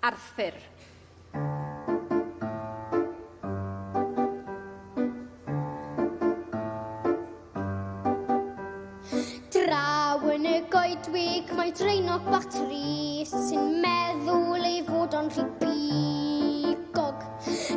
Arthur. Draw yn y goedwig mae dreinog bach trist sy'n meddwl ei fod o'n rhy bigog.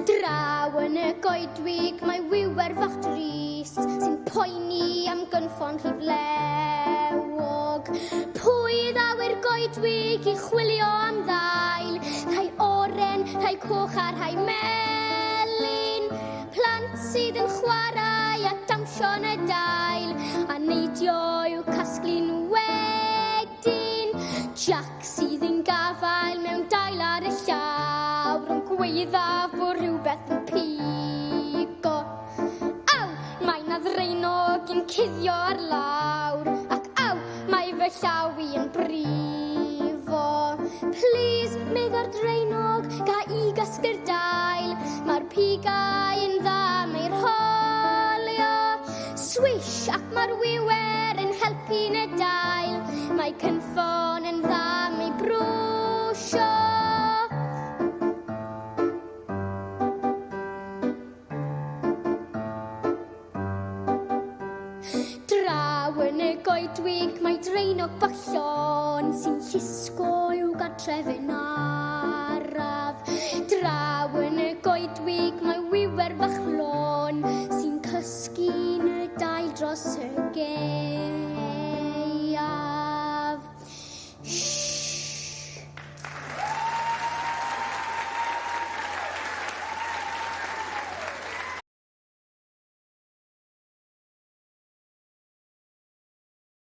Draw yn y goedwig mae wiwer fach trist sy'n poeni am gynffon rhy flewog. Pwy ddaw i'r goedwig i chwilio am ddail, rhai oren, rhai coch a rhai melyn, plant sydd yn chwarae a dawnsio yn y dail, a neidio i'w casglu'n wedyn. Jack sydd yn gafael mewn dail ar y llawr yn gweidda bod rhywbeth yn pigo. Aw, mae na ddraenog yn cuddio ar lawr, ac aw, mae fy llaw i yn brifo. Please, medda'r ddraenog, ga i gasglu'r dail, mae'r pigau yn dda, mae'r holio. Swish, ac mae'r wiwer yn helpu'n y dail, mae cynffon yn dda, mae brwsio. Draw yn y goedwig mae dreinog bach llon sy'n llusgo i'w gartref yn araf. Draw yn y goedwig mae wiwer bach lon sy'n cysgu'n y dail dros y gen.